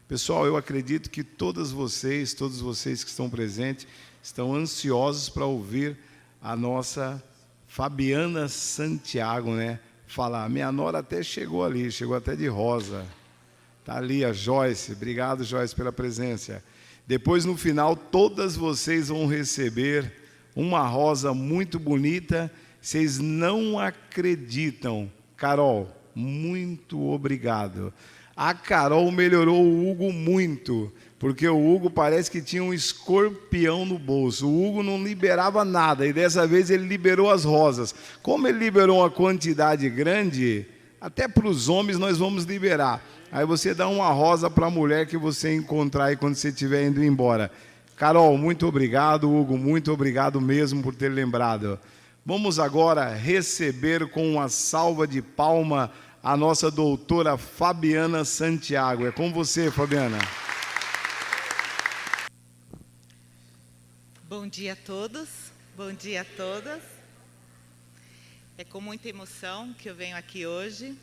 Pessoal, eu acredito que todos vocês que estão presentes, estão ansiosos para ouvir a nossa Fabiana Santiago, né? Falar. Minha nora até chegou ali, chegou até de rosa. Está ali a Joyce. Obrigado, Joyce, pela presença. Depois, no final, todas vocês vão receber uma rosa muito bonita. Vocês não acreditam. Carol, muito obrigado. A Carol melhorou o Hugo muito, porque o Hugo parece que tinha um escorpião no bolso. O Hugo não liberava nada, e dessa vez ele liberou as rosas. Como ele liberou uma quantidade grande, até para os homens nós vamos liberar. Aí você dá uma rosa para a mulher que você encontrar aí quando você estiver indo embora. Carol, muito obrigado. Hugo, muito obrigado mesmo por ter lembrado. Vamos agora receber com uma salva de palma a nossa doutora Fabiana Santiago. É com você, Fabiana. Bom dia a todos, bom dia a todas. É com muita emoção que eu venho aqui hoje,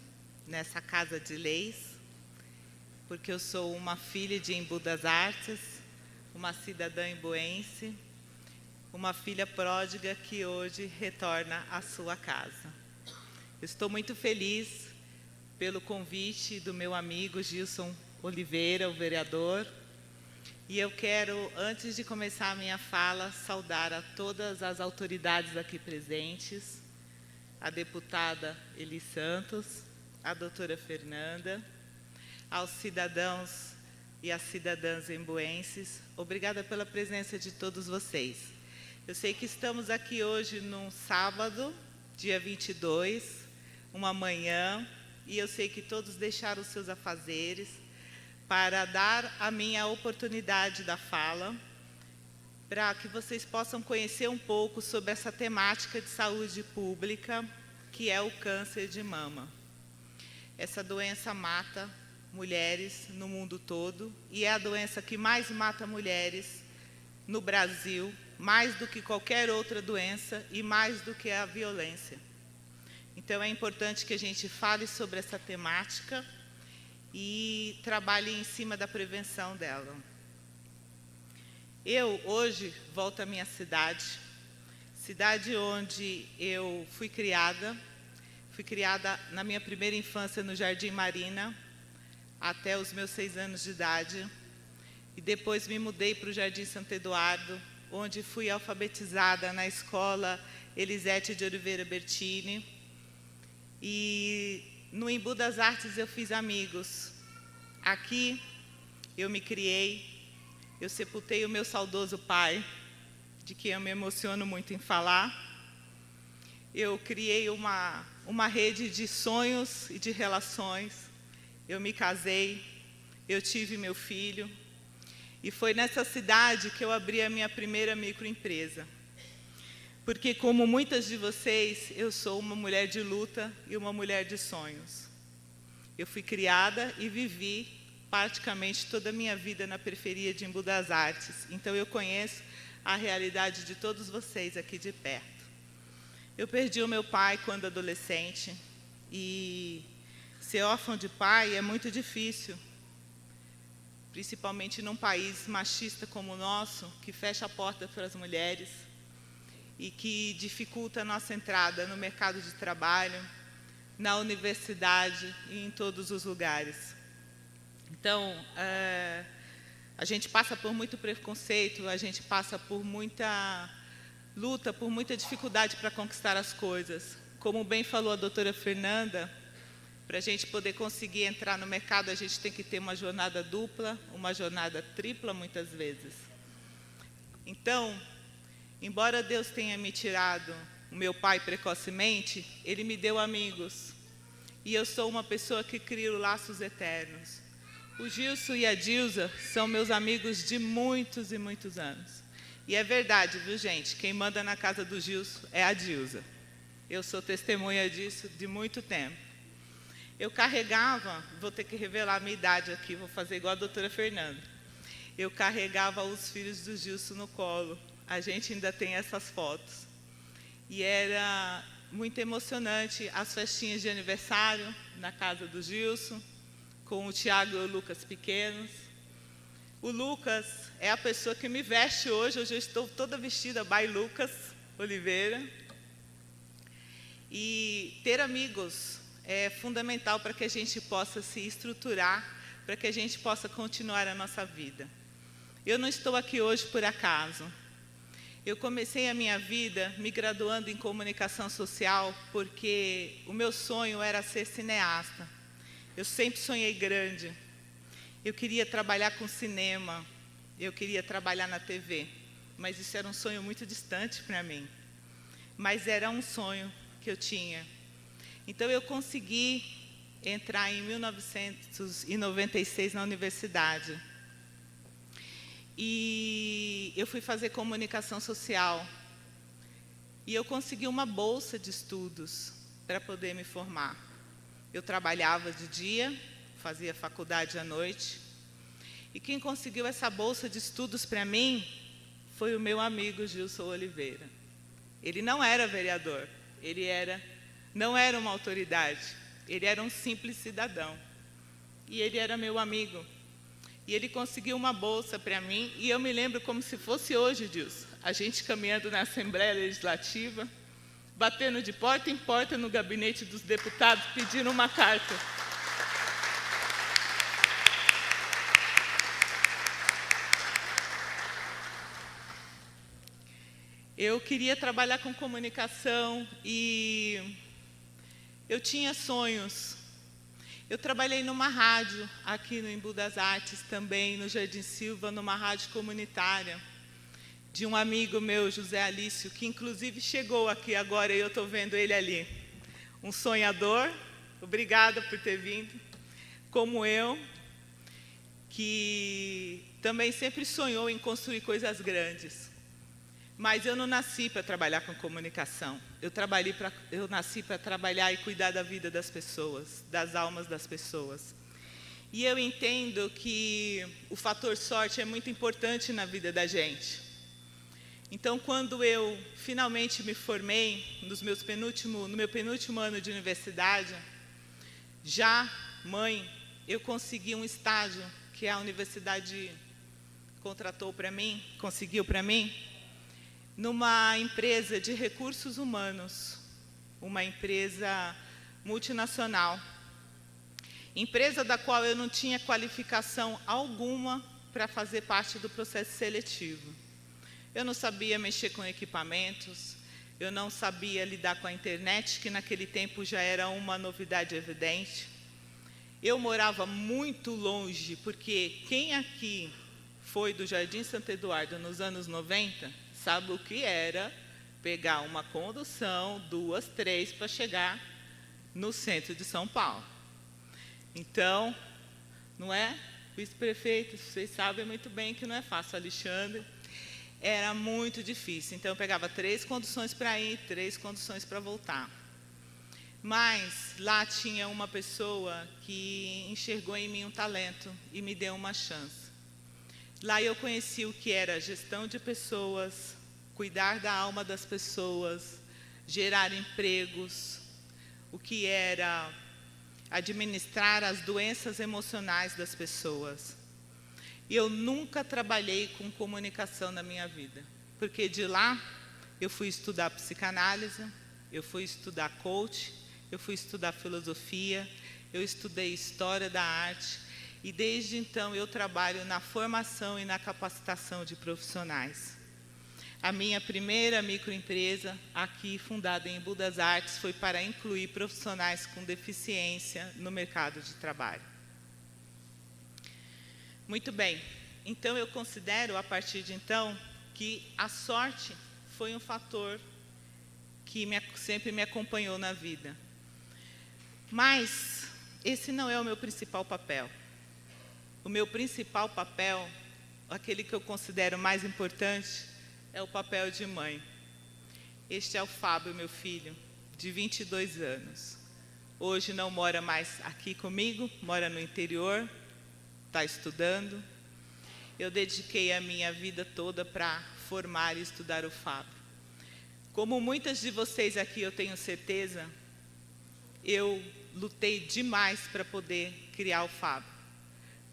nessa Casa de Leis, porque eu sou uma filha de Embu das Artes, uma cidadã embuense, uma filha pródiga que hoje retorna à sua casa. Eu estou muito feliz pelo convite do meu amigo Gilson Oliveira, o vereador. E eu quero, antes de começar a minha fala, saudar a todas as autoridades aqui presentes, a deputada Eli Santos, a doutora Fernanda, aos cidadãos e às cidadãs embuenses. Obrigada pela presença de todos vocês. Eu sei que estamos aqui hoje num sábado, dia 22, uma manhã, e eu sei que todos deixaram os seus afazeres para dar a minha oportunidade da fala, para que vocês possam conhecer um pouco sobre essa temática de saúde pública, que é o câncer de mama. Essa doença mata mulheres no mundo todo e é a doença que mais mata mulheres no Brasil, mais do que qualquer outra doença e mais do que a violência. Então, é importante que a gente fale sobre essa temática e trabalhe em cima da prevenção dela. Eu, hoje, volto à minha cidade onde eu fui criada na minha primeira infância no Jardim Marina, até os meus 6 anos de idade, e depois me mudei para o Jardim Santo Eduardo, onde fui alfabetizada na escola Elisete de Oliveira Bertini. E no Embu das Artes eu fiz amigos. Aqui eu me criei, eu sepultei o meu saudoso pai, de quem eu me emociono muito em falar. Eu criei uma rede de sonhos e de relações. Eu me casei, eu tive meu filho. E foi nessa cidade que eu abri a minha primeira microempresa. Porque, como muitas de vocês, eu sou uma mulher de luta e uma mulher de sonhos. Eu fui criada e vivi praticamente toda a minha vida na periferia de Embu das Artes. Então, eu conheço a realidade de todos vocês aqui de perto. Eu perdi o meu pai quando adolescente e ser órfão de pai é muito difícil, principalmente num país machista como o nosso, que fecha a porta para as mulheres e que dificulta a nossa entrada no mercado de trabalho, na universidade e em todos os lugares. Então, a gente passa por muito preconceito, a gente passa por muita luta, por muita dificuldade para conquistar as coisas. Como bem falou a doutora Fernanda, para a gente poder conseguir entrar no mercado, a gente tem que ter uma jornada dupla, uma jornada tripla, muitas vezes. Então, embora Deus tenha me tirado o meu pai precocemente, Ele me deu amigos. E eu sou uma pessoa que crio laços eternos. O Gilson e a Dilza são meus amigos de muitos e muitos anos. E é verdade, viu, gente? Quem manda na casa do Gilson é a Dilza. Eu sou testemunha disso de muito tempo. Eu carregava, vou ter que revelar a minha idade aqui, vou fazer igual a doutora Fernanda. Eu carregava os filhos do Gilson no colo. A gente ainda tem essas fotos. E era muito emocionante as festinhas de aniversário na casa do Gilson, com o Tiago e o Lucas pequenos. O Lucas é a pessoa que me veste hoje. Hoje eu estou toda vestida by Lucas Oliveira. E ter amigos é fundamental para que a gente possa se estruturar, para que a gente possa continuar a nossa vida. Eu não estou aqui hoje por acaso. Eu comecei a minha vida me graduando em comunicação social porque o meu sonho era ser cineasta. Eu sempre sonhei grande. Eu queria trabalhar com cinema, eu queria trabalhar na TV, mas isso era um sonho muito distante para mim. Mas era um sonho que eu tinha. Então eu consegui entrar em 1996 na universidade. E eu fui fazer comunicação social. E eu consegui uma bolsa de estudos para poder me formar. Eu trabalhava de dia, fazia faculdade à noite. E quem conseguiu essa bolsa de estudos para mim foi o meu amigo Gilson Oliveira. Ele não era vereador, não era uma autoridade, ele era um simples cidadão. E ele era meu amigo. E ele conseguiu uma bolsa para mim, e eu me lembro como se fosse hoje, Dilson, a gente caminhando na Assembleia Legislativa, batendo de porta em porta no gabinete dos deputados, pedindo uma carta. Eu queria trabalhar com comunicação e eu tinha sonhos. Eu trabalhei numa rádio, aqui no Embu das Artes, também no Jardim Silva, numa rádio comunitária, de um amigo meu, José Alício, que inclusive chegou aqui agora e eu estou vendo ele ali. Um sonhador, obrigada por ter vindo, como eu, que também sempre sonhou em construir coisas grandes. Mas eu não nasci para trabalhar com comunicação. Eu nasci para trabalhar e cuidar da vida das pessoas, das almas das pessoas. E eu entendo que o fator sorte é muito importante na vida da gente. Então, quando eu finalmente me formei, no meu penúltimo ano de universidade, já mãe, eu consegui um estágio que a universidade conseguiu para mim, numa empresa de recursos humanos, uma empresa multinacional. Empresa da qual eu não tinha qualificação alguma para fazer parte do processo seletivo. Eu não sabia mexer com equipamentos, eu não sabia lidar com a internet, que naquele tempo já era uma novidade evidente. Eu morava muito longe, porque quem aqui foi do Jardim Santo Eduardo nos anos 90, sabe o que era pegar uma condução, 2, 3, para chegar no centro de São Paulo. Então, não é? Vice-prefeito, vocês sabem muito bem que não é fácil, Alexandre. Era muito difícil. Então, eu pegava 3 conduções para ir, 3 conduções para voltar. Mas lá tinha uma pessoa que enxergou em mim um talento e me deu uma chance. Lá eu conheci o que era gestão de pessoas, cuidar da alma das pessoas, gerar empregos, o que era administrar as doenças emocionais das pessoas. E eu nunca trabalhei com comunicação na minha vida, porque de lá eu fui estudar psicanálise, eu fui estudar coach, eu fui estudar filosofia, eu estudei história da arte, e desde então eu trabalho na formação e na capacitação de profissionais. A minha primeira microempresa, aqui fundada em Embu das Artes, foi para incluir profissionais com deficiência no mercado de trabalho. Muito bem, então eu considero, a partir de então, que a sorte foi um fator que sempre me acompanhou na vida. Mas esse não é o meu principal papel. O meu principal papel, aquele que eu considero mais importante, é o papel de mãe. Este é o Fábio, meu filho, de 22 anos. Hoje não mora mais aqui comigo, mora no interior, está estudando. Eu dediquei a minha vida toda para formar e estudar o Fábio. Como muitas de vocês aqui, eu tenho certeza, eu lutei demais para poder criar o Fábio.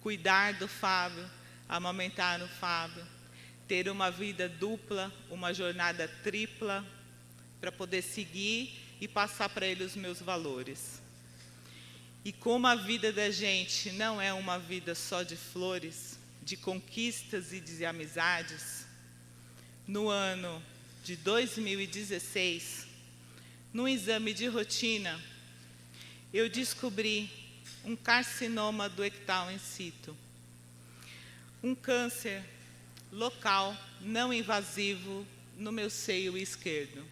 Cuidar do Fábio, amamentar o Fábio, ter uma vida dupla, uma jornada tripla, para poder seguir e passar para ele os meus valores. E como a vida da gente não é uma vida só de flores, de conquistas e de amizades, no ano de 2016, num exame de rotina, eu descobri um carcinoma do ectal in situ, um câncer local, não invasivo, no meu seio esquerdo.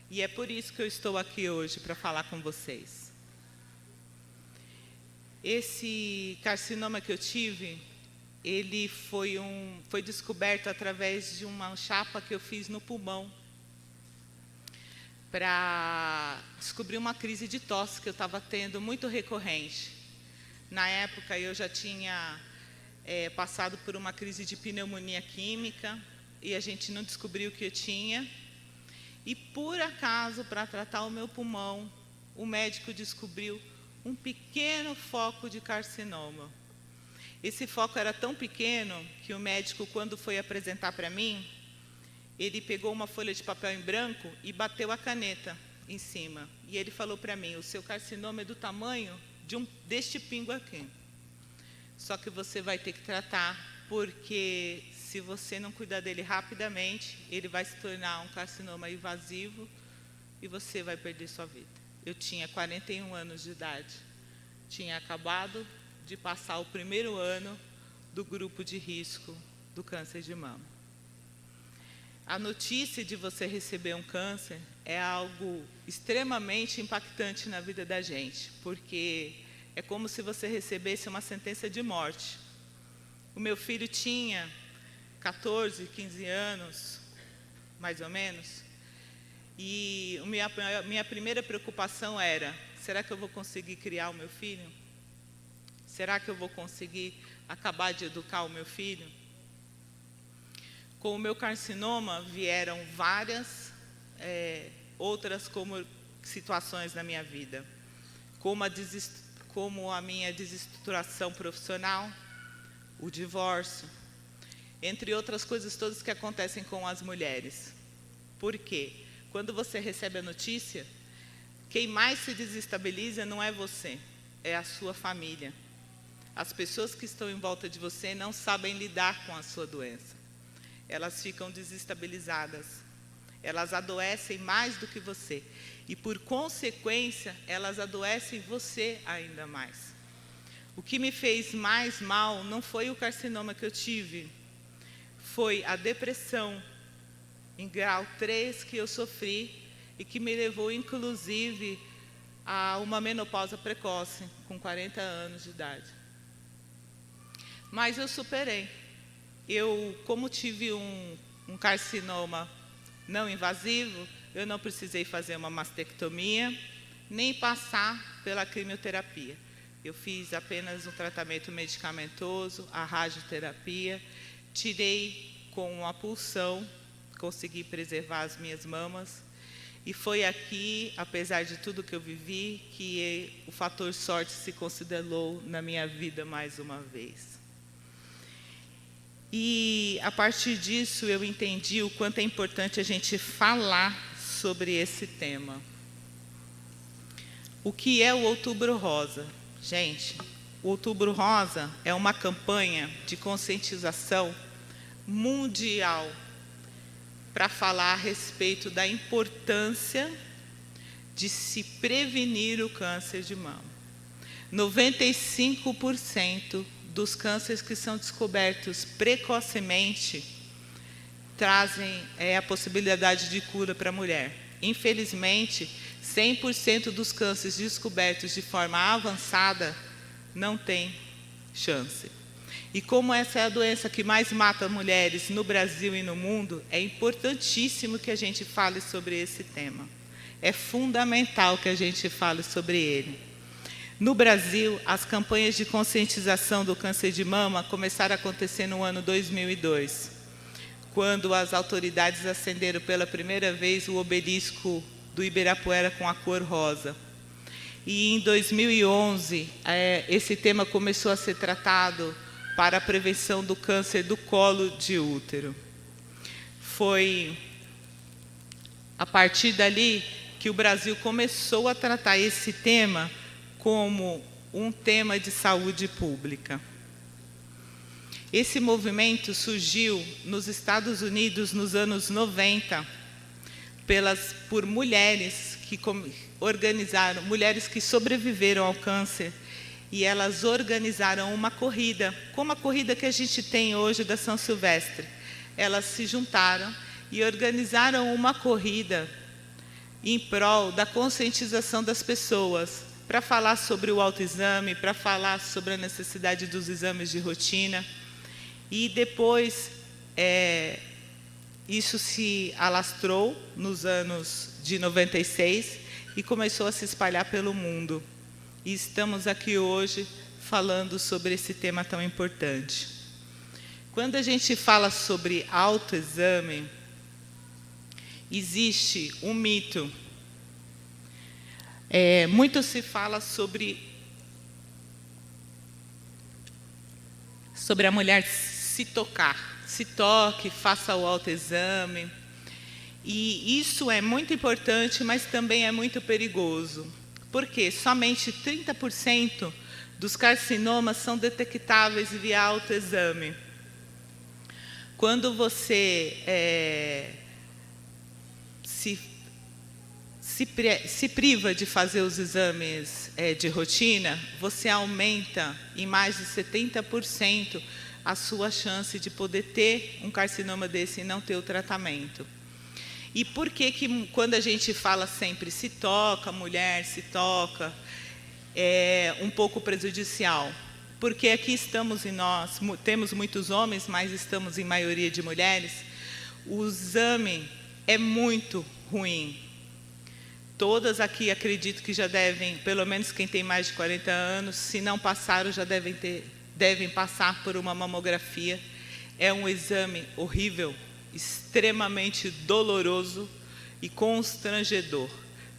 E é por isso que eu estou aqui hoje, para falar com vocês. Esse carcinoma que eu tive, ele foi descoberto através de uma chapa que eu fiz no pulmão, para descobrir uma crise de tosse que eu estava tendo muito recorrente. Na época, eu já tinha passado por uma crise de pneumonia química, e a gente não descobriu o que eu tinha. E, por acaso, para tratar o meu pulmão, o médico descobriu um pequeno foco de carcinoma. Esse foco era tão pequeno que o médico, quando foi apresentar para mim, ele pegou uma folha de papel em branco e bateu a caneta em cima. E ele falou para mim: o seu carcinoma é do tamanho deste pingo aqui. Só que você vai ter que tratar, porque se você não cuidar dele rapidamente, ele vai se tornar um carcinoma invasivo e você vai perder sua vida. Eu tinha 41 anos de idade. Tinha acabado de passar o primeiro ano do grupo de risco do câncer de mama. A notícia de você receber um câncer é algo extremamente impactante na vida da gente, porque é como se você recebesse uma sentença de morte. O meu filho tinha 14, 15 anos, mais ou menos, e minha primeira preocupação era: será que eu vou conseguir criar o meu filho? Será que eu vou conseguir acabar de educar o meu filho? Com o meu carcinoma vieram várias outras situações na minha vida, como a minha desestruturação profissional, o divórcio, entre outras coisas todas que acontecem com as mulheres. Por quê? Quando você recebe a notícia, quem mais se desestabiliza não é você, é a sua família. As pessoas que estão em volta de você não sabem lidar com a sua doença. Elas ficam desestabilizadas. Elas adoecem mais do que você. E, por consequência, elas adoecem você ainda mais. O que me fez mais mal não foi o carcinoma que eu tive, foi a depressão em grau 3 que eu sofri e que me levou, inclusive, a uma menopausa precoce, com 40 anos de idade. Mas eu superei. Eu, como tive um carcinoma não invasivo, eu não precisei fazer uma mastectomia, nem passar pela quimioterapia. Eu fiz apenas um tratamento medicamentoso, a radioterapia, tirei com a punção, consegui preservar as minhas mamas. E foi aqui, apesar de tudo que eu vivi, que o fator sorte se considerou na minha vida mais uma vez. E, a partir disso, eu entendi o quanto é importante a gente falar sobre esse tema. O que é o Outubro Rosa? Gente, o Outubro Rosa é uma campanha de conscientização mundial para falar a respeito da importância de se prevenir o câncer de mama. 95% dos cânceres que são descobertos precocemente trazem a possibilidade de cura para a mulher. Infelizmente, 100% dos cânceres descobertos de forma avançada não tem chance. E como essa é a doença que mais mata mulheres no Brasil e no mundo, é importantíssimo que a gente fale sobre esse tema. É fundamental que a gente fale sobre ele. No Brasil, as campanhas de conscientização do câncer de mama começaram a acontecer no ano 2002, quando as autoridades acenderam pela primeira vez o obelisco do Ibirapuera com a cor rosa. E em 2011, esse tema começou a ser tratado para a prevenção do câncer do colo de útero. Foi a partir dali que o Brasil começou a tratar esse tema como um tema de saúde pública. Esse movimento surgiu nos Estados Unidos nos anos 90, por mulheres que organizaram, mulheres que sobreviveram ao câncer, e elas organizaram uma corrida, como a corrida que a gente tem hoje da São Silvestre. Elas se juntaram e organizaram uma corrida em prol da conscientização das pessoas, para falar sobre o autoexame, para falar sobre a necessidade dos exames de rotina. E depois, isso se alastrou nos anos de 96 e começou a se espalhar pelo mundo. E estamos aqui hoje falando sobre esse tema tão importante. Quando a gente fala sobre autoexame, existe um mito. Muito se fala sobre a mulher se tocar. Se toque, faça o autoexame. E isso é muito importante, mas também é muito perigoso. Porque somente 30% dos carcinomas são detectáveis via autoexame. Quando você se priva de fazer os exames de rotina, você aumenta em mais de 70% a sua chance de poder ter um carcinoma desse e não ter o tratamento. E por que quando a gente fala sempre se toca, mulher se toca, é um pouco prejudicial? Porque aqui estamos nós, temos muitos homens, mas estamos em maioria de mulheres. O exame é muito ruim. Todas aqui acredito que já devem, pelo menos quem tem mais de 40 anos, se não passaram, já devem passar por uma mamografia. É um exame horrível, extremamente doloroso e constrangedor.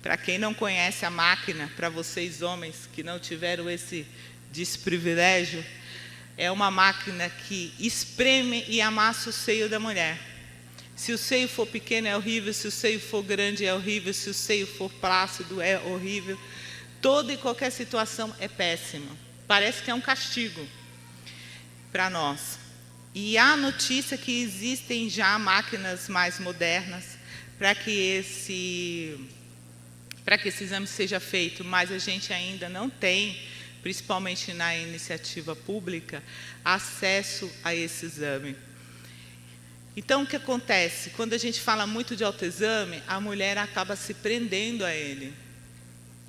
Para quem não conhece a máquina, para vocês homens que não tiveram esse desprivilégio, é uma máquina que espreme e amassa o seio da mulher. Se o seio for pequeno é horrível, se o seio for grande é horrível, se o seio for plácido é horrível. Toda e qualquer situação é péssima. Parece que é um castigo para nós. E há notícia que existem já máquinas mais modernas para que esse exame seja feito, mas a gente ainda não tem, principalmente na iniciativa pública, acesso a esse exame. Então, o que acontece? Quando a gente fala muito de autoexame, a mulher acaba se prendendo a ele.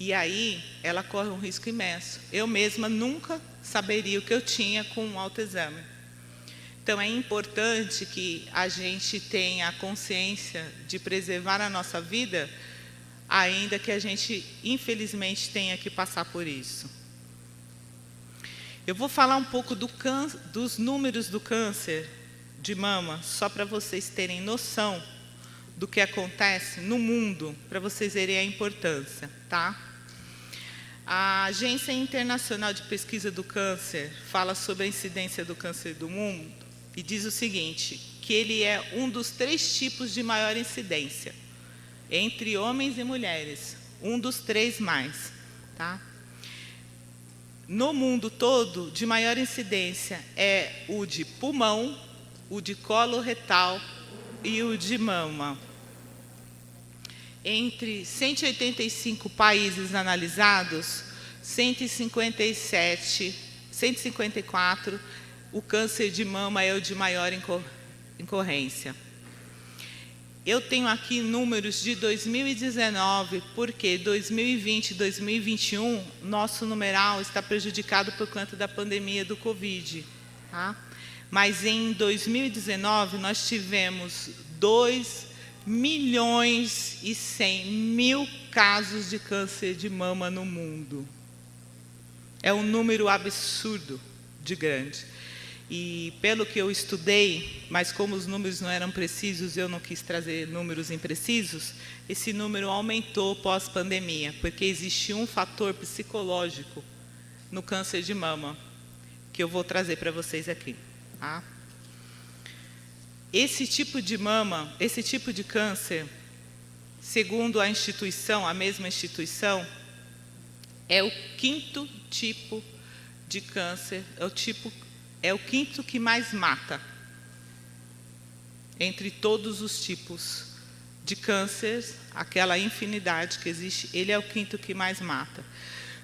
E aí, ela corre um risco imenso. Eu mesma nunca saberia o que eu tinha com um autoexame. Então, é importante que a gente tenha a consciência de preservar a nossa vida, ainda que a gente, infelizmente, tenha que passar por isso. Eu vou falar um pouco dos números do câncer de mama, só para vocês terem noção do que acontece no mundo, para vocês verem a importância, tá? A Agência Internacional de Pesquisa do Câncer fala sobre a incidência do câncer do mundo e diz o seguinte, que ele é um dos 3 tipos de maior incidência, entre homens e mulheres, um dos 3 mais, tá? No mundo todo, de maior incidência é o de pulmão, o de colo retal e o de mama. Entre 185 países analisados, 154, o câncer de mama é o de maior incorrência. Eu tenho aqui números de 2019, porque 2020 e 2021, nosso numeral está prejudicado por conta da pandemia do Covid, tá? Mas em 2019, nós tivemos 2.100.000 casos de câncer de mama no mundo. É um número absurdo de grande. E pelo que eu estudei, mas como os números não eram precisos, eu não quis trazer números imprecisos, esse número aumentou pós-pandemia, porque existe um fator psicológico no câncer de mama, que eu vou trazer para vocês aqui. Tá? Esse tipo de mama, esse tipo de câncer, segundo a instituição, a mesma instituição, é o 5º tipo de câncer, é o 5º que mais mata. Entre todos os tipos de câncer, aquela infinidade que existe, ele é o 5º que mais mata.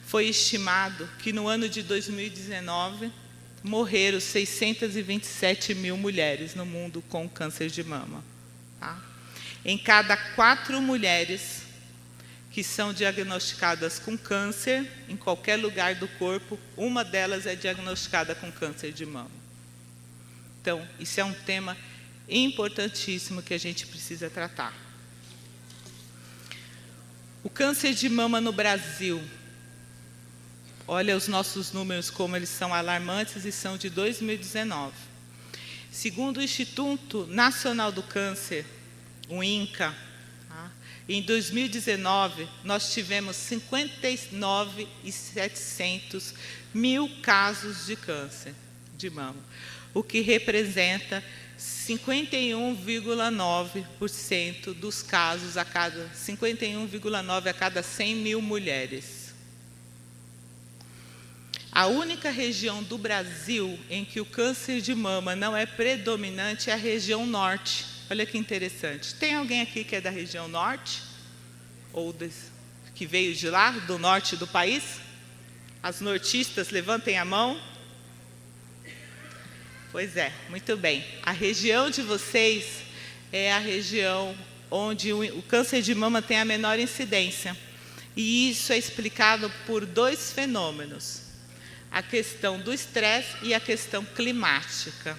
Foi estimado que no ano de 2019, morreram 627 mil mulheres no mundo com câncer de mama. Tá? Em cada 4 mulheres que são diagnosticadas com câncer, em qualquer lugar do corpo, uma delas é diagnosticada com câncer de mama. Então, isso é um tema importantíssimo que a gente precisa tratar. O câncer de mama no Brasil, olha os nossos números como eles são alarmantes e são de 2019. Segundo o Instituto Nacional do Câncer, o INCA, tá? Em 2019 nós tivemos 59.700 mil casos de câncer de mama, o que representa 51,9% dos casos a cada 51,9 a cada 100 mil mulheres. A única região do Brasil em que o câncer de mama não é predominante é a região norte. Olha que interessante. Tem alguém aqui que é da região norte? Ou que veio de lá, do norte do país? As nortistas, levantem a mão. Pois é, muito bem. A região de vocês é a região onde o câncer de mama tem a menor incidência. E isso é explicado por 2 fenômenos. A questão do estresse e a questão climática.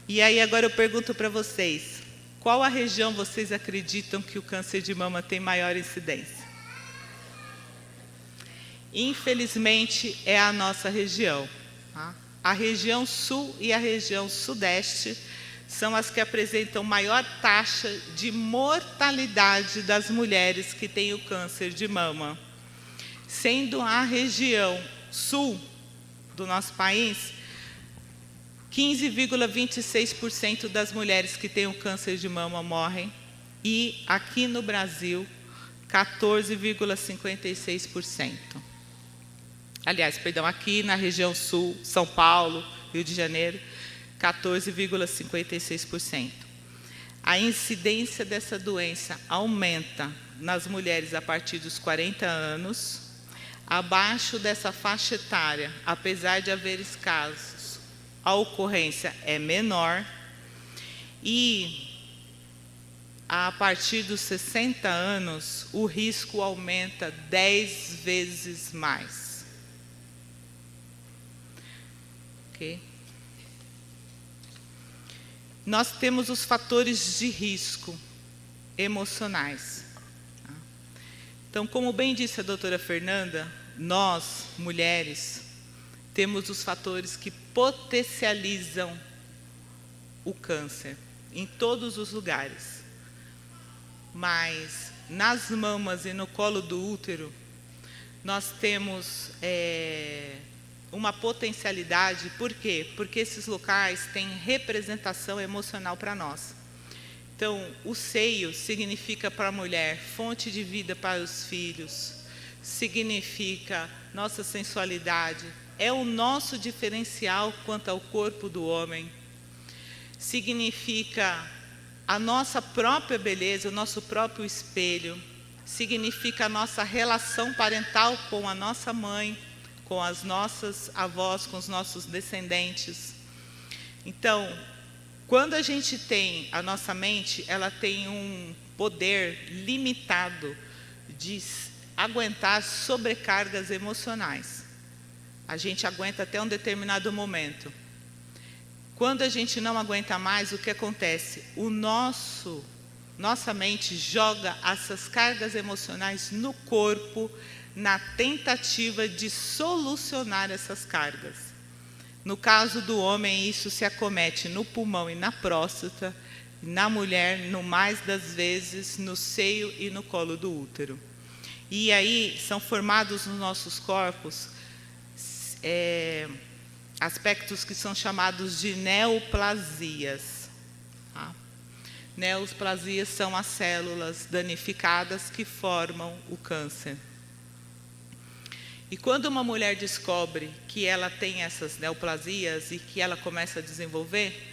E aí agora eu pergunto para vocês, qual a região vocês acreditam que o câncer de mama tem maior incidência? Infelizmente é a nossa região. Tá? A região sul e a região sudeste são as que apresentam maior taxa de mortalidade das mulheres que têm o câncer de mama. Sendo a região sul do nosso país, 15,26% das mulheres que têm o câncer de mama morrem, e aqui no Brasil, 14,56%. Aliás, perdão, aqui na região sul, São Paulo, Rio de Janeiro, 14,56%. A incidência dessa doença aumenta nas mulheres a partir dos 40 anos. Abaixo dessa faixa etária, apesar de haver casos, a ocorrência é menor. E a partir dos 60 anos, o risco aumenta 10 vezes mais. Okay. Nós temos os fatores de risco emocionais. Tá? Então, como bem disse a doutora Fernanda, nós, mulheres, temos os fatores que potencializam o câncer em todos os lugares. Mas nas mamas e no colo do útero, nós temos uma potencialidade. Por quê? Porque esses locais têm representação emocional para nós. Então, o seio significa para a mulher fonte de vida para os filhos, significa nossa sensualidade, é o nosso diferencial quanto ao corpo do homem, significa a nossa própria beleza, o nosso próprio espelho, significa a nossa relação parental com a nossa mãe, com as nossas avós, com os nossos descendentes. Então, quando a gente tem a nossa mente, ela tem um poder limitado de aguentar sobrecargas emocionais. A gente aguenta até um determinado momento. Quando a gente não aguenta mais, o que acontece? Nossa mente joga essas cargas emocionais no corpo, na tentativa de solucionar essas cargas. No caso do homem, isso se acomete no pulmão e na próstata, na mulher, no mais das vezes, no seio e no colo do útero. E aí são formados nos nossos corpos aspectos que são chamados de neoplasias. Tá? Neoplasias são as células danificadas que formam o câncer. E quando uma mulher descobre que ela tem essas neoplasias e que ela começa a desenvolver,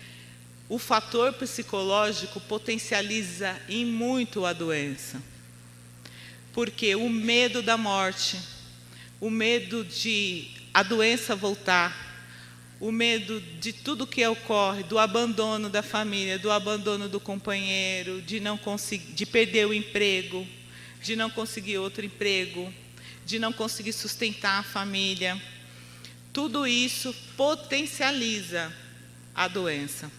o fator psicológico potencializa em muito a doença. Porque o medo da morte, o medo de a doença voltar, o medo de tudo que ocorre, do abandono da família, do abandono do companheiro, de não conseguir, de perder o emprego, de não conseguir outro emprego, de não conseguir sustentar a família. Tudo isso potencializa a doença.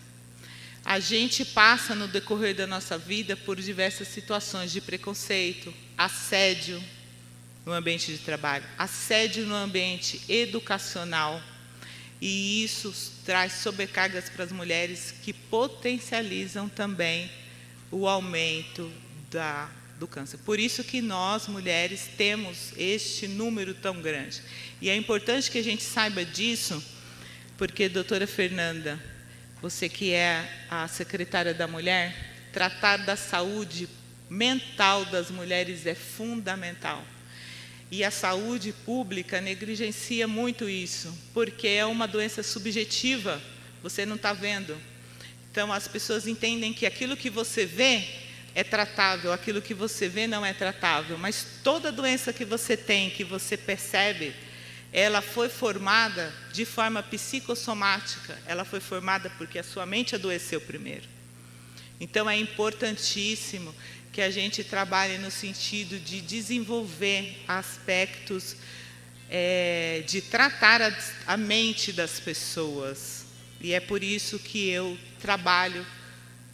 A gente passa no decorrer da nossa vida por diversas situações de preconceito, assédio no ambiente de trabalho, assédio no ambiente educacional. E isso traz sobrecargas para as mulheres que potencializam também o aumento do câncer. Por isso que nós, mulheres, temos este número tão grande. E é importante que a gente saiba disso, porque, doutora Fernanda, você que é a secretária da Mulher, tratar da saúde mental das mulheres é fundamental. E a saúde pública negligencia muito isso, porque é uma doença subjetiva, você não está vendo. Então, as pessoas entendem que aquilo que você vê é tratável, aquilo que você vê não é tratável. Mas toda doença que você tem, que você percebe, ela foi formada de forma psicossomática, ela foi formada porque a sua mente adoeceu primeiro. Então, é importantíssimo que a gente trabalhe no sentido de desenvolver aspectos de tratar a mente das pessoas. E é por isso que eu trabalho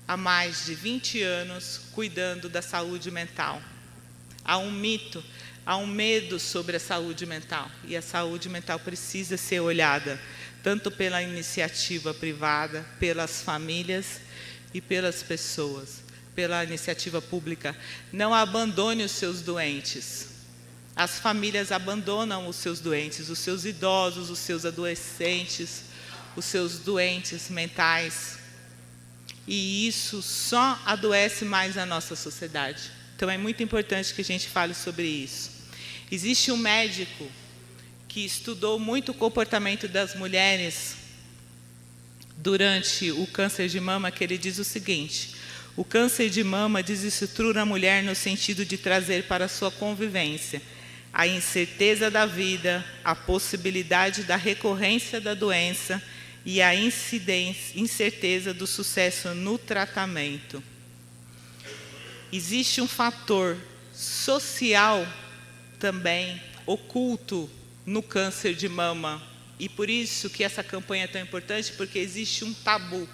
há mais de 20 anos cuidando da saúde mental. Há um mito, há um medo sobre a saúde mental. E a saúde mental precisa ser olhada tanto pela iniciativa privada, pelas famílias e pelas pessoas. Pela iniciativa pública. Não abandone os seus doentes. As famílias abandonam os seus doentes, os seus idosos, os seus adolescentes, os seus doentes mentais. E isso só adoece mais a nossa sociedade. Então é muito importante que a gente fale sobre isso. Existe um médico que estudou muito o comportamento das mulheres durante o câncer de mama, que ele diz o seguinte: o câncer de mama desestrutura a mulher no sentido de trazer para a sua convivência a incerteza da vida, a possibilidade da recorrência da doença e a incerteza do sucesso no tratamento. Existe um fator social também oculto no câncer de mama. E por isso que essa campanha é tão importante, porque existe um tabu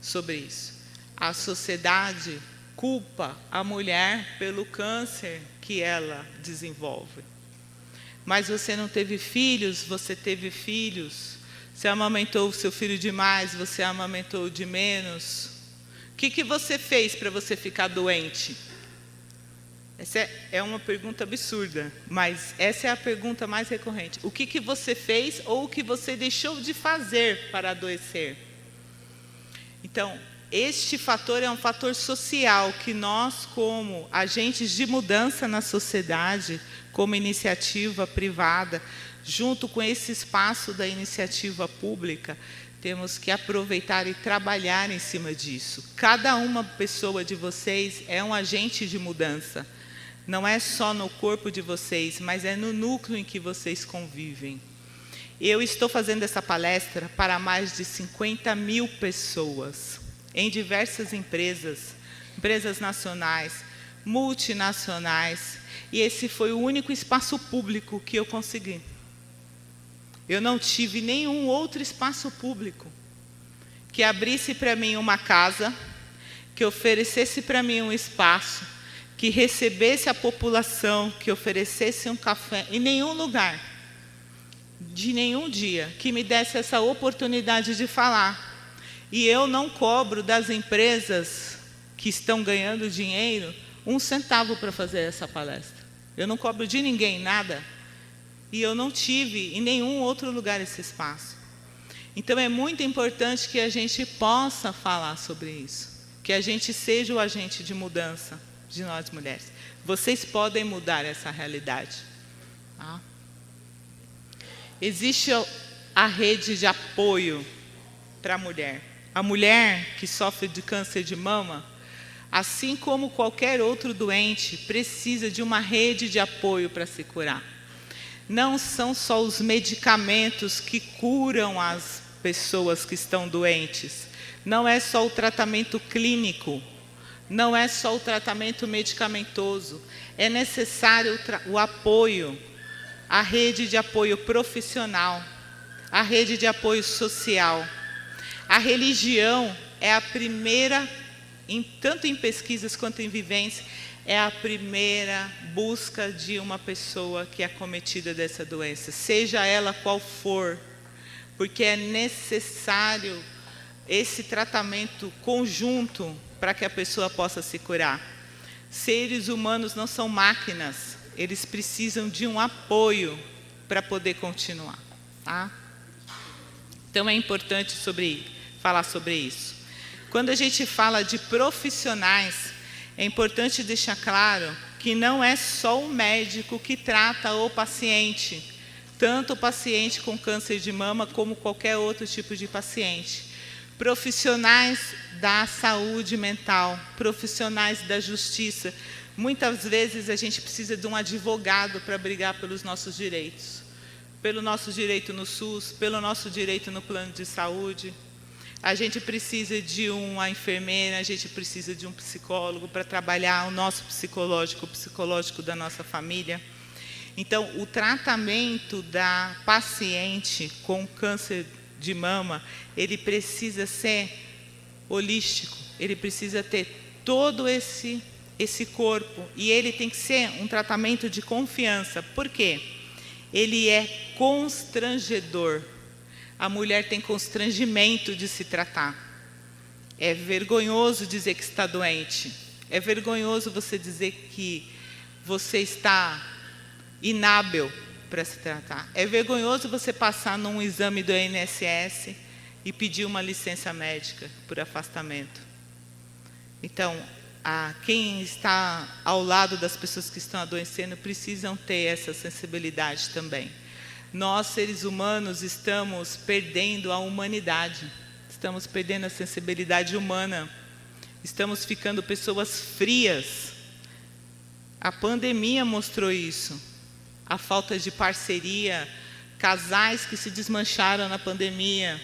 sobre isso. A sociedade culpa a mulher pelo câncer que ela desenvolve. Mas você não teve filhos, você teve filhos. Você amamentou o seu filho demais, você amamentou de menos. O que você fez para você ficar doente? Essa é uma pergunta absurda, mas essa é a pergunta mais recorrente. O que você fez ou o que você deixou de fazer para adoecer? Então, este fator é um fator social que nós, como agentes de mudança na sociedade, como iniciativa privada, junto com esse espaço da iniciativa pública, temos que aproveitar e trabalhar em cima disso. Cada uma pessoa de vocês é um agente de mudança. Não é só no corpo de vocês, mas é no núcleo em que vocês convivem. Eu estou fazendo essa palestra para mais de 50 mil pessoas, em diversas empresas, empresas nacionais, multinacionais, e esse foi o único espaço público que eu consegui. Eu não tive nenhum outro espaço público que abrisse para mim uma casa, que oferecesse para mim um espaço, que recebesse a população, que oferecesse um café, em nenhum lugar, de nenhum dia, que me desse essa oportunidade de falar. E eu não cobro das empresas que estão ganhando dinheiro 1 centavo para fazer essa palestra. Eu não cobro de ninguém nada. E eu não tive em nenhum outro lugar esse espaço. Então é muito importante que a gente possa falar sobre isso, que a gente seja o agente de mudança de nós mulheres. Vocês podem mudar essa realidade. Tá? Existe a rede de apoio para a mulher. A mulher que sofre de câncer de mama, assim como qualquer outro doente, precisa de uma rede de apoio para se curar. Não são só os medicamentos que curam as pessoas que estão doentes. Não é só o tratamento clínico. Não é só o tratamento medicamentoso. É necessário o apoio, a rede de apoio profissional, a rede de apoio social. A religião é a primeira, tanto em pesquisas quanto em vivência, é a primeira busca de uma pessoa que é acometida dessa doença, seja ela qual for, porque é necessário esse tratamento conjunto para que a pessoa possa se curar. Seres humanos não são máquinas, eles precisam de um apoio para poder continuar. Tá? Então é importante falar sobre isso. Quando a gente fala de profissionais, é importante deixar claro que não é só o médico que trata o paciente, tanto o paciente com câncer de mama como qualquer outro tipo de paciente. Profissionais da saúde mental, profissionais da justiça. Muitas vezes a gente precisa de um advogado para brigar pelos nossos direitos. Pelo nosso direito no SUS, pelo nosso direito no plano de saúde. A gente precisa de uma enfermeira, a gente precisa de um psicólogo para trabalhar o nosso psicológico, o psicológico da nossa família. Então, o tratamento da paciente com câncer de mama, ele precisa ser holístico, ele precisa ter todo esse corpo, e ele tem que ser um tratamento de confiança. Por quê? Ele é constrangedor. A mulher tem constrangimento de se tratar. É vergonhoso dizer que está doente. É vergonhoso você dizer que você está inábil para se tratar. É vergonhoso você passar num exame do INSS e pedir uma licença médica por afastamento. Então, quem está ao lado das pessoas que estão adoecendo precisam ter essa sensibilidade também. Nós, seres humanos, estamos perdendo a humanidade, estamos perdendo a sensibilidade humana, estamos ficando pessoas frias. A pandemia mostrou isso, a falta de parceria, casais que se desmancharam na pandemia,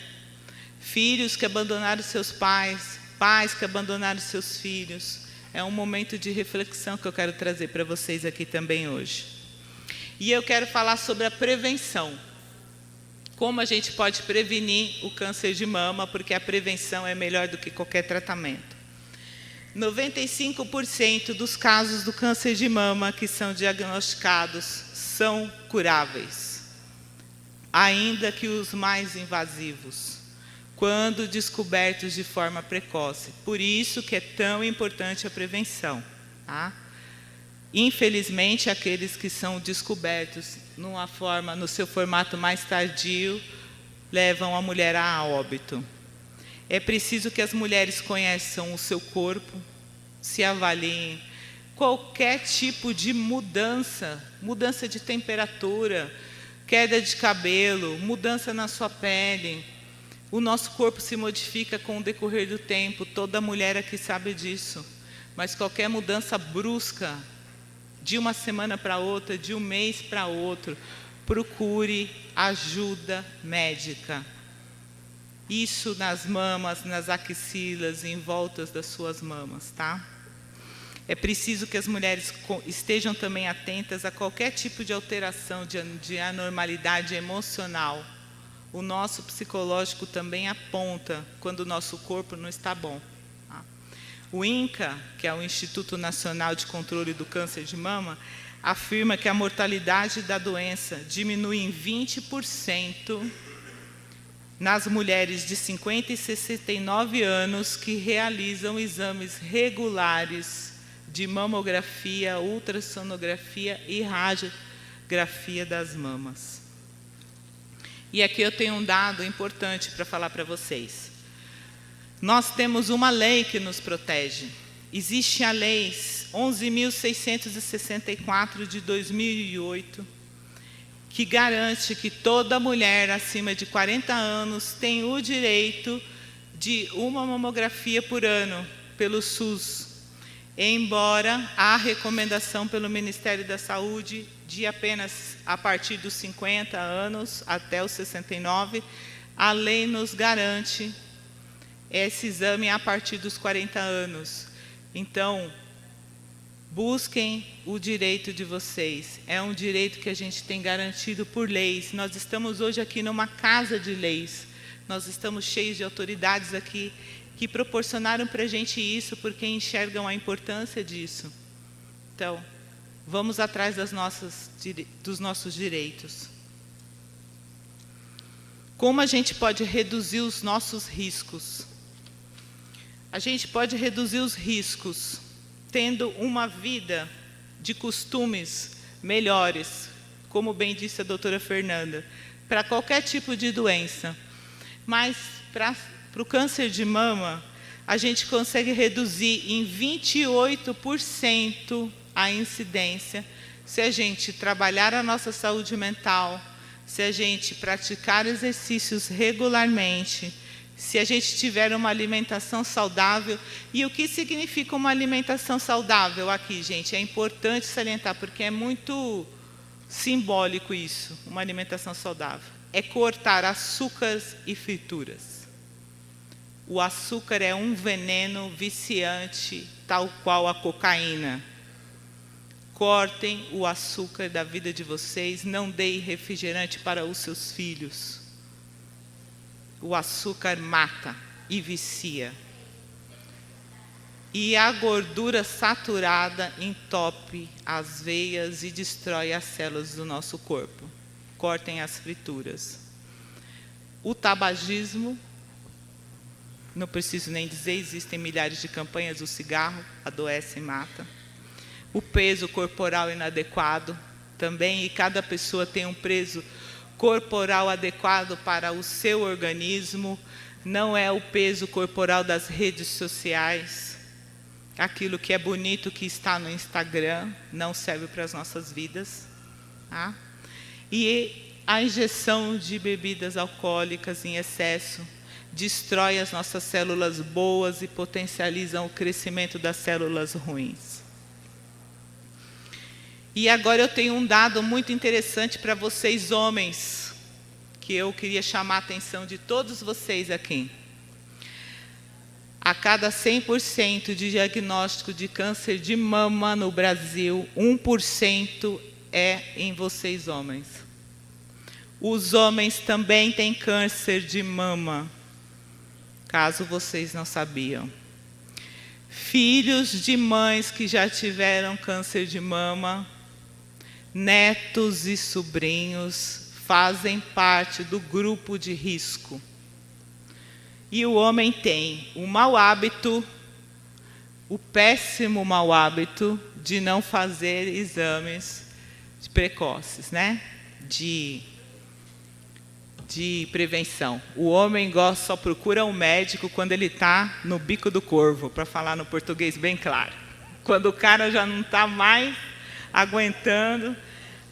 filhos que abandonaram seus pais, pais que abandonaram seus filhos. É um momento de reflexão que eu quero trazer para vocês aqui também hoje. E eu quero falar sobre a prevenção. Como a gente pode prevenir o câncer de mama, porque a prevenção é melhor do que qualquer tratamento. 95% dos casos do câncer de mama que são diagnosticados são curáveis, ainda que os mais invasivos, quando descobertos de forma precoce. Por isso que é tão importante a prevenção. Tá? Infelizmente, aqueles que são descobertos no seu formato mais tardio, levam a mulher a óbito. É preciso que as mulheres conheçam o seu corpo, se avaliem. Qualquer tipo de mudança de temperatura, queda de cabelo, mudança na sua pele. O nosso corpo se modifica com o decorrer do tempo, toda mulher aqui sabe disso. Mas qualquer mudança brusca, de uma semana para outra, de um mês para outro, procure ajuda médica. Isso nas mamas, nas axilas, em voltas das suas mamas, tá? É preciso que as mulheres estejam também atentas a qualquer tipo de alteração, de anormalidade emocional. O nosso psicológico também aponta quando o nosso corpo não está bom. O INCA, que é o Instituto Nacional de Controle do Câncer de Mama, afirma que a mortalidade da doença diminui em 20% nas mulheres de 50 e 69 anos que realizam exames regulares de mamografia, ultrassonografia e mamografia das mamas. E aqui eu tenho um dado importante para falar para vocês. Nós temos uma lei que nos protege. Existe a Lei 11.664 de 2008, que garante que toda mulher acima de 40 anos tem o direito de uma mamografia por ano pelo SUS, embora a recomendação pelo Ministério da Saúde de apenas a partir dos 50 anos até os 69, a lei nos garante esse exame a partir dos 40 anos. Então, busquem o direito de vocês. É um direito que a gente tem garantido por leis. Nós estamos hoje aqui numa casa de leis. Nós estamos cheios de autoridades aqui que proporcionaram para a gente isso porque enxergam a importância disso. Então, vamos atrás dos nossos direitos. Como a gente pode reduzir os nossos riscos? A gente pode reduzir os riscos tendo uma vida de costumes melhores, como bem disse a doutora Fernanda, para qualquer tipo de doença. Mas para o câncer de mama, a gente consegue reduzir em 28% a incidência se a gente trabalhar a nossa saúde mental, se a gente praticar exercícios regularmente, se a gente tiver uma alimentação saudável. E o que significa uma alimentação saudável aqui, gente? É importante salientar, porque é muito simbólico isso, uma alimentação saudável. É cortar açúcares e frituras. O açúcar é um veneno viciante, tal qual a cocaína. Cortem o açúcar da vida de vocês, não deem refrigerante para os seus filhos. O açúcar mata e vicia. E a gordura saturada entope as veias e destrói as células do nosso corpo. Cortem as frituras. O tabagismo, não preciso nem dizer, existem milhares de campanhas, o cigarro adoece e mata. O peso corporal inadequado também, e cada pessoa tem um peso corporal adequado para o seu organismo, não é o peso corporal das redes sociais. Aquilo que é bonito, que está no Instagram, não serve para as nossas vidas. Tá? E a injeção de bebidas alcoólicas em excesso destrói as nossas células boas e potencializam o crescimento das células ruins. E agora eu tenho um dado muito interessante para vocês, homens, que eu queria chamar a atenção de todos vocês aqui. A cada 100% de diagnóstico de câncer de mama no Brasil, 1% é em vocês, homens. Os homens também têm câncer de mama, caso vocês não sabiam. Filhos de mães que já tiveram câncer de mama, netos e sobrinhos fazem parte do grupo de risco. E o homem tem o mau hábito, o péssimo mau hábito de não fazer exames precoces, né? De prevenção. O homem só procura um médico quando ele está no bico do corvo, para falar no português bem claro. Quando o cara já não está mais aguentando,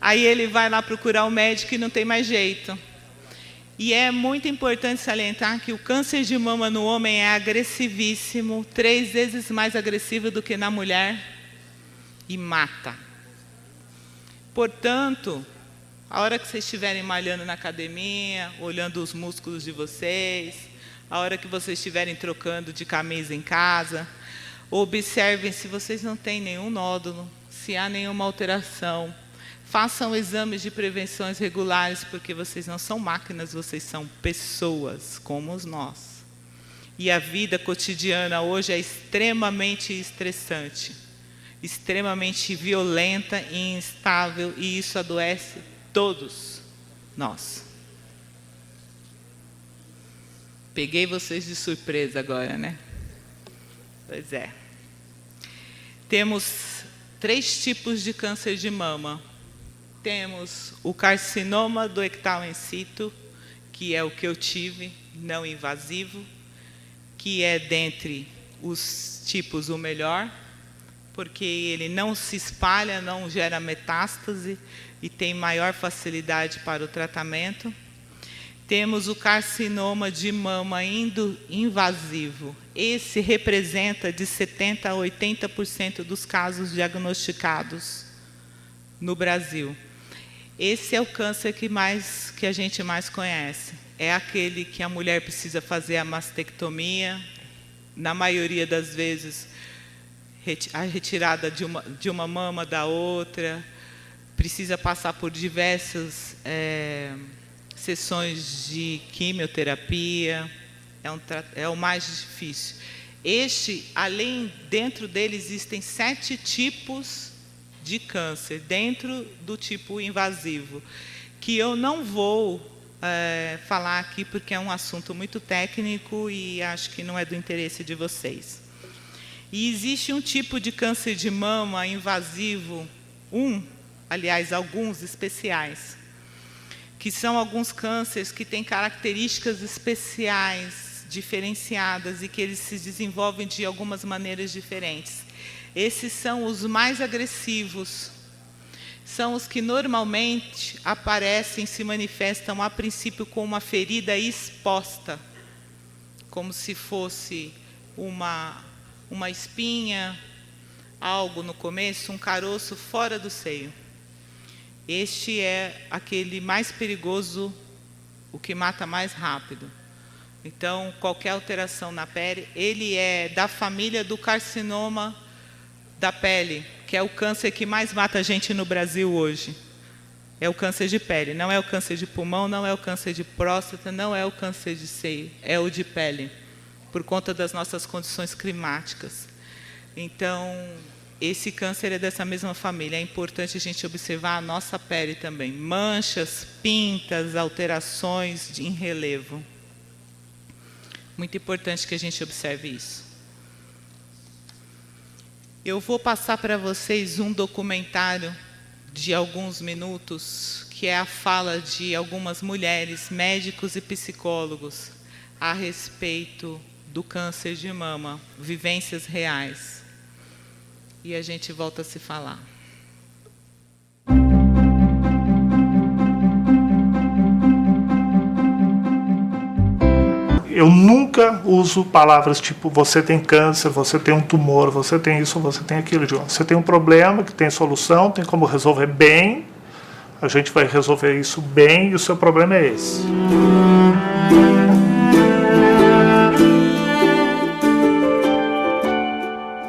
aí ele vai lá procurar o médico e não tem mais jeito. E é muito importante salientar que o câncer de mama no homem é agressivíssimo, 3 vezes mais agressivo do que na mulher, e mata. Portanto, a hora que vocês estiverem malhando na academia, olhando os músculos de vocês, a hora que vocês estiverem trocando de camisa em casa, observem se vocês não têm nenhum nódulo, se há nenhuma alteração. Façam exames de prevenções regulares, porque vocês não são máquinas, vocês são pessoas como nós. E a vida cotidiana hoje é extremamente estressante, extremamente violenta e instável, e isso adoece todos nós. Peguei vocês de surpresa agora, né? Pois é. Temos 3 tipos de câncer de mama. Temos o carcinoma do ectal in situ, que é o que eu tive, não invasivo, que é dentre os tipos o melhor, porque ele não se espalha, não gera metástase e tem maior facilidade para o tratamento. Temos o carcinoma de mama invasivo. Esse representa de 70% a 80% dos casos diagnosticados no Brasil. Esse é o câncer que a gente mais conhece. É aquele que a mulher precisa fazer a mastectomia, na maioria das vezes a retirada de uma mama da outra, precisa passar por diversas sessões de quimioterapia, é o mais difícil. Dentro dele existem 7 tipos de câncer, dentro do tipo invasivo, que eu não vou falar aqui porque é um assunto muito técnico e acho que não é do interesse de vocês. E existe um tipo de câncer de mama invasivo, aliás, alguns especiais, que são alguns cânceres que têm características especiais, diferenciadas, e que eles se desenvolvem de algumas maneiras diferentes. Esses são os mais agressivos, são os que normalmente aparecem, se manifestam a princípio com uma ferida exposta, como se fosse uma espinha, algo no começo, um caroço fora do seio. Este é aquele mais perigoso, o que mata mais rápido. Então, qualquer alteração na pele, ele é da família do carcinoma da pele, que é o câncer que mais mata a gente no Brasil hoje. É o câncer de pele, não é o câncer de pulmão, não é o câncer de próstata, não é o câncer de seio, é o de pele, por conta das nossas condições climáticas. Então, esse câncer é dessa mesma família. É importante a gente observar a nossa pele também. Manchas, pintas, alterações em relevo. Muito importante que a gente observe isso. Eu vou passar para vocês um documentário de alguns minutos, que é a fala de algumas mulheres, médicos e psicólogos, a respeito do câncer de mama, vivências reais. E a gente volta a se falar. Eu nunca uso palavras tipo você tem câncer, você tem um tumor, você tem isso, você tem aquilo. Você tem um problema que tem solução, tem como resolver bem, a gente vai resolver isso bem e o seu problema é esse.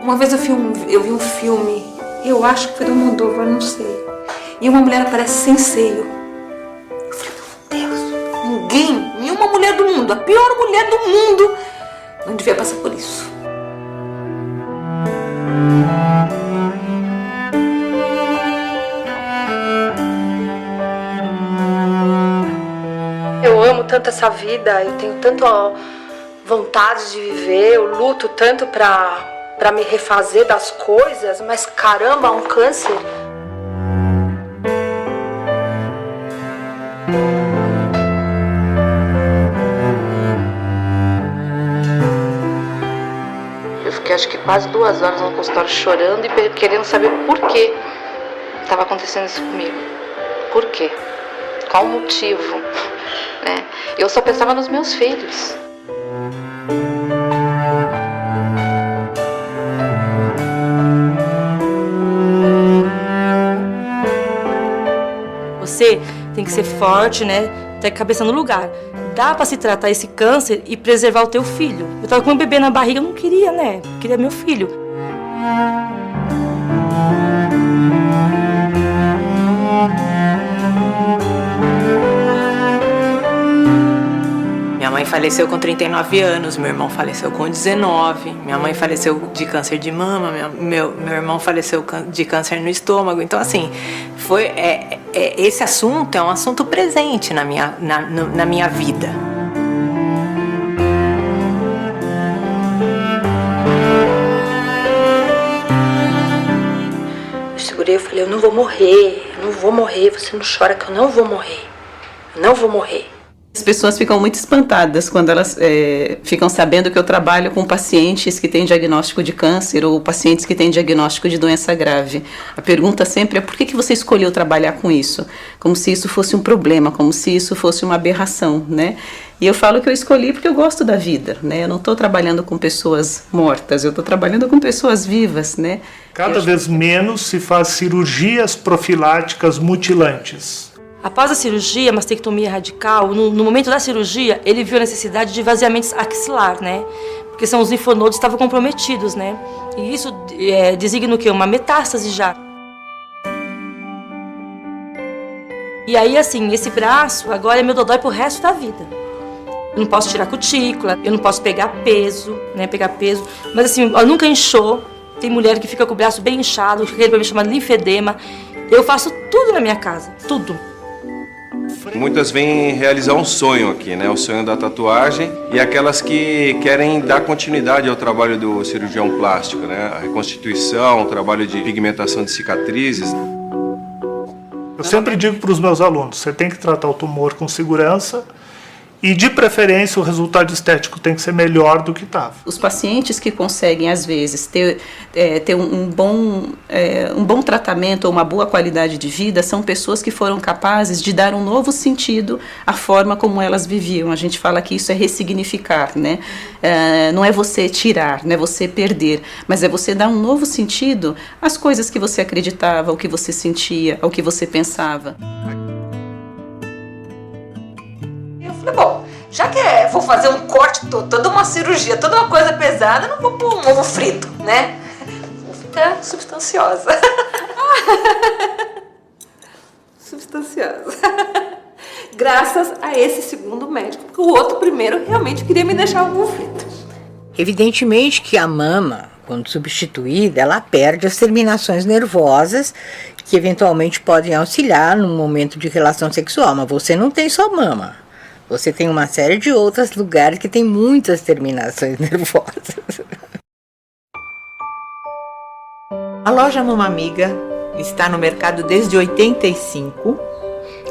Uma vez eu vi um filme, eu acho que foi do Almodóvar, não sei. E uma mulher aparece sem seio. Eu falei, meu Deus, nenhuma mulher do mundo, a pior mulher do mundo, não devia passar por isso. Eu amo tanto essa vida, eu tenho tanto vontade de viver, eu luto tanto para me refazer das coisas, mas caramba, um câncer. Eu fiquei acho que quase 2 horas no consultório chorando e querendo saber por que estava acontecendo isso comigo. Por quê? Qual o motivo? Né? Eu só pensava nos meus filhos. Você tem que ser forte, né? Ter a cabeça no lugar. Dá pra se tratar esse câncer e preservar o teu filho. Eu tava com um bebê na barriga, eu não queria, né? Eu queria meu filho. Minha mãe faleceu com 39 anos, meu irmão faleceu com 19, minha mãe faleceu de câncer de mama, meu irmão faleceu de câncer no estômago. Então, assim, esse assunto é um assunto presente na minha vida. Eu segurei chorei, eu falei, eu não vou morrer, você não chora que eu não vou morrer. Eu não vou morrer. As pessoas ficam muito espantadas quando elas ficam sabendo que eu trabalho com pacientes que têm diagnóstico de câncer ou pacientes que têm diagnóstico de doença grave. A pergunta sempre é por que você escolheu trabalhar com isso? Como se isso fosse um problema, como se isso fosse uma aberração, né? E eu falo que eu escolhi porque eu gosto da vida, né? Eu não estou trabalhando com pessoas mortas, eu estou trabalhando com pessoas vivas, né? Cada vez menos se faz cirurgias profiláticas mutilantes. Após a cirurgia, a mastectomia radical, no momento da cirurgia, ele viu a necessidade de esvaziamentos axilar, né? Porque são os linfonodos que estavam comprometidos, né? E isso designa o quê? Uma metástase já. E aí, assim, esse braço agora é meu dodói pro resto da vida. Eu não posso tirar cutícula, eu não posso pegar peso, né? Mas assim, nunca inchou. Tem mulher que fica com o braço bem inchado, aquele problema chamado linfedema. Eu faço tudo na minha casa, tudo. Muitas vêm realizar um sonho aqui, né? O sonho da tatuagem, e aquelas que querem dar continuidade ao trabalho do cirurgião plástico, né? A reconstituição, o trabalho de pigmentação de cicatrizes. Eu sempre digo para os meus alunos, você tem que tratar o tumor com segurança e, de preferência, o resultado estético tem que ser melhor do que estava. Os pacientes que conseguem, às vezes, ter um bom tratamento ou uma boa qualidade de vida são pessoas que foram capazes de dar um novo sentido à forma como elas viviam. A gente fala que isso é ressignificar, né? Não é você tirar, não é você perder, mas é você dar um novo sentido às coisas que você acreditava, ao que você sentia, ao que você pensava. Falei, bom, já que vou fazer um corte, toda uma cirurgia, toda uma coisa pesada, não vou pôr um ovo frito, né? Vou ficar substanciosa. Substanciosa. Graças a esse segundo médico, porque o outro primeiro realmente queria me deixar um ovo frito. Evidentemente que a mama, quando substituída, ela perde as terminações nervosas que eventualmente podem auxiliar no momento de relação sexual, mas você não tem só mama. Você tem uma série de outros lugares que tem muitas terminações nervosas. A loja Mama Amiga está no mercado desde 85,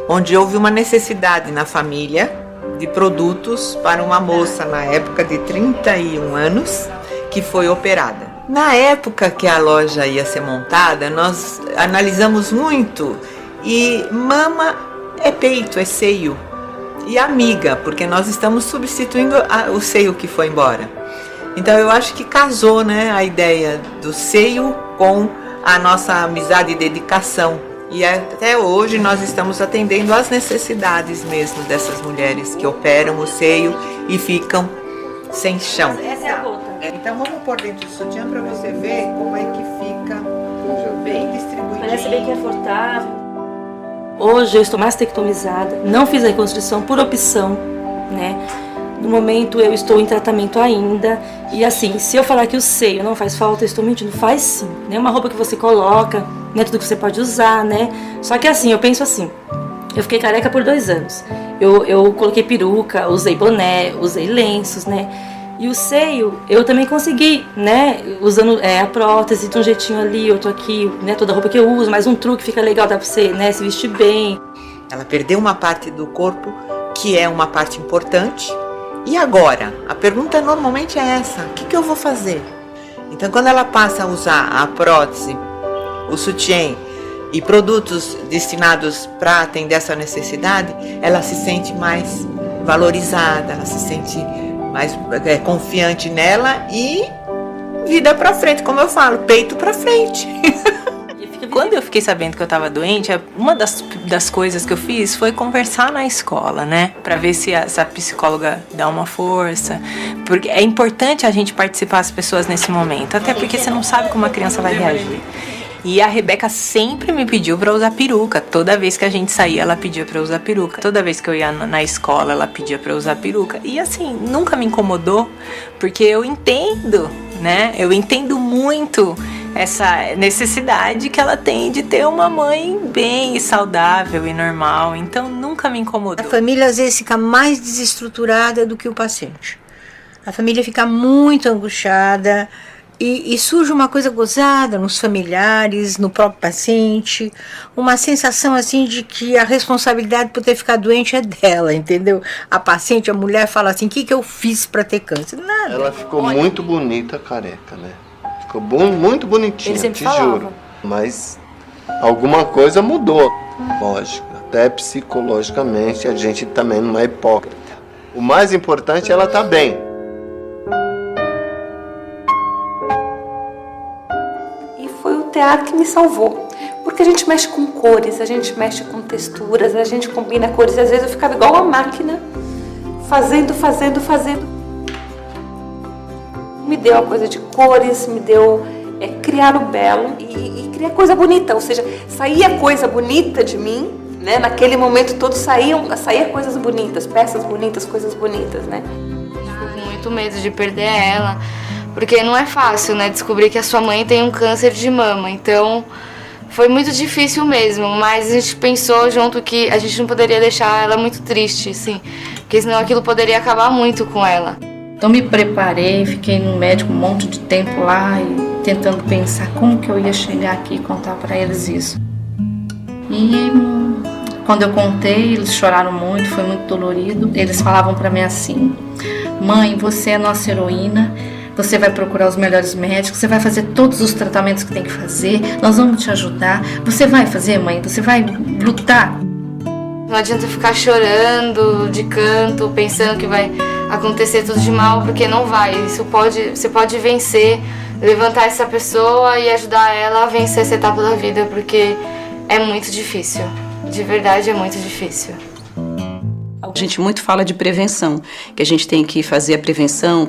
onde houve uma necessidade na família de produtos para uma moça na época de 31 anos que foi operada. Na época que a loja ia ser montada, nós analisamos muito e mama é peito, é seio. E amiga, porque nós estamos substituindo o seio que foi embora. Então eu acho que casou, né, a ideia do seio com a nossa amizade e dedicação. E até hoje nós estamos atendendo às necessidades mesmo dessas mulheres que operam o seio e ficam sem chão. Essa é a gota. Então vamos pôr dentro do sutiã para você ver como é que fica bem distribuidinho. Parece bem confortável. Hoje eu estou mastectomizada, não fiz a reconstrução por opção, né? No momento eu estou em tratamento ainda. E assim, se eu falar que o seio não faz falta, eu estou mentindo. Faz sim, né? Uma roupa que você coloca, né? Tudo que você pode usar, né? Só que assim, eu penso assim, eu fiquei careca por 2 anos. Eu coloquei peruca, usei boné, usei lenços, né? E o seio, eu também consegui, né? Usando a prótese de um jeitinho ali, outro aqui, né? Toda a roupa que eu uso, mas um truque fica legal, dá pra você, né? Se vestir bem. Ela perdeu uma parte do corpo, que é uma parte importante. E agora? A pergunta normalmente é essa: o que eu vou fazer? Então, quando ela passa a usar a prótese, o sutiã e produtos destinados para atender essa necessidade, ela se sente mais valorizada, ela se sente mais confiante nela e vida pra frente, como eu falo, peito pra frente. Quando eu fiquei sabendo que eu estava doente, uma das coisas que eu fiz foi conversar na escola, né? Para ver se essa psicóloga dá uma força. Porque é importante a gente participar das pessoas nesse momento, até porque você não sabe como a criança vai reagir. E a Rebeca sempre me pediu para usar peruca. Toda vez que a gente saía, ela pedia para usar peruca. Toda vez que eu ia na escola, ela pedia para usar peruca. E assim, nunca me incomodou, porque eu entendo, né? Eu entendo muito essa necessidade que ela tem de ter uma mãe bem saudável e normal. Então, nunca me incomodou. A família, às vezes, fica mais desestruturada do que o paciente. A família fica muito angustiada, E surge uma coisa gozada nos familiares, no próprio paciente, uma sensação assim de que a responsabilidade por ter ficado doente é dela, entendeu? A paciente, a mulher fala assim, o que eu fiz para ter câncer? Nada. Ela ficou muito bonita, careca, né? Ficou muito bonitinha, te juro. Mas alguma coisa mudou, lógico. Até psicologicamente a gente também não é hipócrita. O mais importante é ela estar bem. Foi o teatro que me salvou, porque a gente mexe com cores, a gente mexe com texturas, a gente combina cores, e às vezes eu ficava igual uma máquina, fazendo. Me deu a coisa de cores, me deu criar o belo e criar coisa bonita, ou seja, saía coisa bonita de mim, né? Naquele momento todo saía coisas bonitas, peças bonitas, coisas bonitas, né? Fico com muito medo de perder ela. Porque não é fácil, né, descobrir que a sua mãe tem um câncer de mama. Então, foi muito difícil mesmo. Mas a gente pensou junto que a gente não poderia deixar ela muito triste, assim. Porque senão aquilo poderia acabar muito com ela. Então, me preparei, fiquei no médico um monte de tempo lá e tentando pensar como que eu ia chegar aqui e contar para eles isso. E quando eu contei, eles choraram muito, foi muito dolorido. Eles falavam para mim assim: mãe, você é nossa heroína. Você vai procurar os melhores médicos, você vai fazer todos os tratamentos que tem que fazer, nós vamos te ajudar. Você vai fazer, mãe? Você vai lutar? Não adianta ficar chorando de canto, pensando que vai acontecer tudo de mal, porque não vai. Você pode vencer, levantar essa pessoa e ajudar ela a vencer essa etapa da vida, porque é muito difícil. De verdade, é muito difícil. A gente muito fala de prevenção, que a gente tem que fazer a prevenção.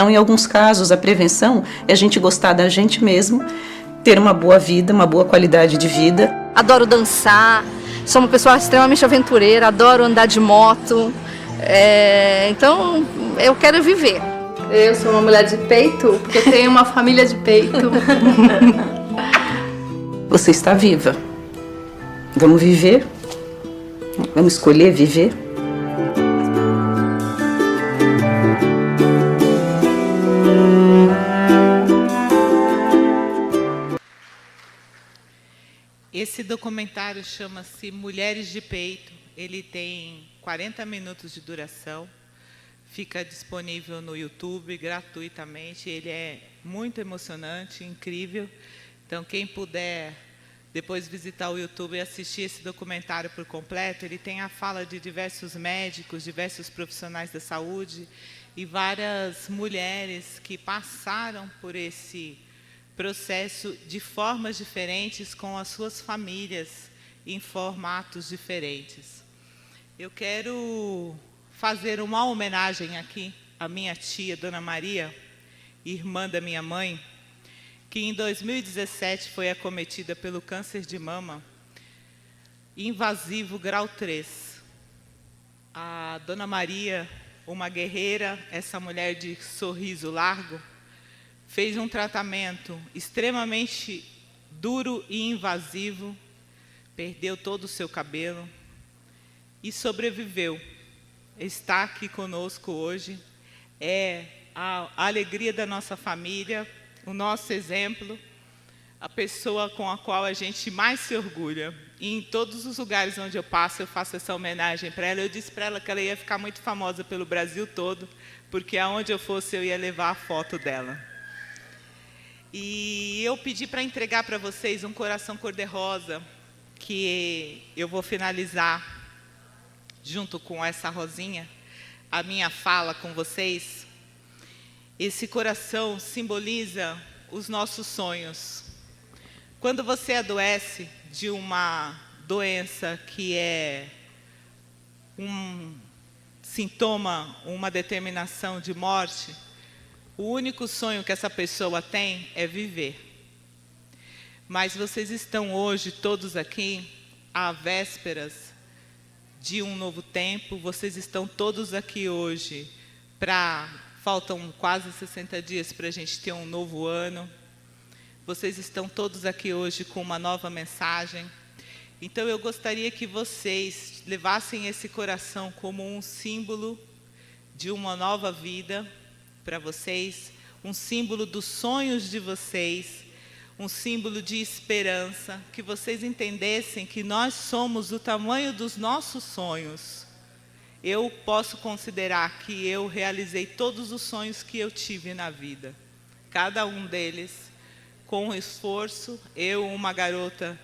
Em alguns casos, a prevenção é a gente gostar da gente mesmo, ter uma boa vida, uma boa qualidade de vida. Adoro dançar, sou uma pessoa extremamente aventureira, adoro andar de moto, então eu quero viver. Eu sou uma mulher de peito, porque eu tenho uma família de peito. Você está viva. Vamos viver, vamos escolher viver. Esse documentário chama-se Mulheres de Peito. Ele tem 40 minutos de duração. Fica disponível no YouTube gratuitamente. Ele é muito emocionante, incrível. Então, quem puder depois visitar o YouTube e assistir esse documentário por completo, ele tem a fala de diversos médicos, diversos profissionais da saúde e várias mulheres que passaram por esse processo de formas diferentes com as suas famílias em formatos diferentes. Eu quero fazer uma homenagem aqui à minha tia, Dona Maria, irmã da minha mãe, que em 2017 foi acometida pelo câncer de mama invasivo grau 3. A Dona Maria, uma guerreira, essa mulher de sorriso largo, fez um tratamento extremamente duro e invasivo, perdeu todo o seu cabelo e sobreviveu. Está aqui conosco hoje, é a alegria da nossa família, o nosso exemplo, a pessoa com a qual a gente mais se orgulha. E em todos os lugares onde eu passo, eu faço essa homenagem para ela. Eu disse para ela que ela ia ficar muito famosa pelo Brasil todo, porque aonde eu fosse eu ia levar a foto dela. E eu pedi para entregar para vocês um coração cor-de-rosa, que eu vou finalizar, junto com essa rosinha, a minha fala com vocês. Esse coração simboliza os nossos sonhos. Quando você adoece de uma doença que é um sintoma, uma determinação de morte, o único sonho que essa pessoa tem é viver. Mas vocês estão hoje todos aqui, à vésperas de um novo tempo, vocês estão todos aqui hoje faltam quase 60 dias para a gente ter um novo ano. Vocês estão todos aqui hoje com uma nova mensagem. Então eu gostaria que vocês levassem esse coração como um símbolo de uma nova vida para vocês, um símbolo dos sonhos de vocês, um símbolo de esperança, que vocês entendessem que nós somos do tamanho dos nossos sonhos. Eu posso considerar que eu realizei todos os sonhos que eu tive na vida. Cada um deles, com esforço, eu, uma garota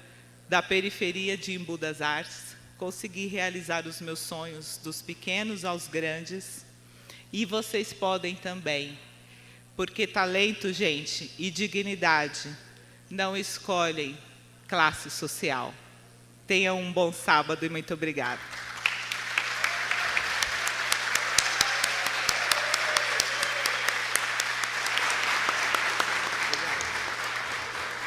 da periferia de Embu das Artes, consegui realizar os meus sonhos, dos pequenos aos grandes. E vocês podem também, porque talento, gente, e dignidade não escolhem classe social. Tenham um bom sábado e muito obrigada.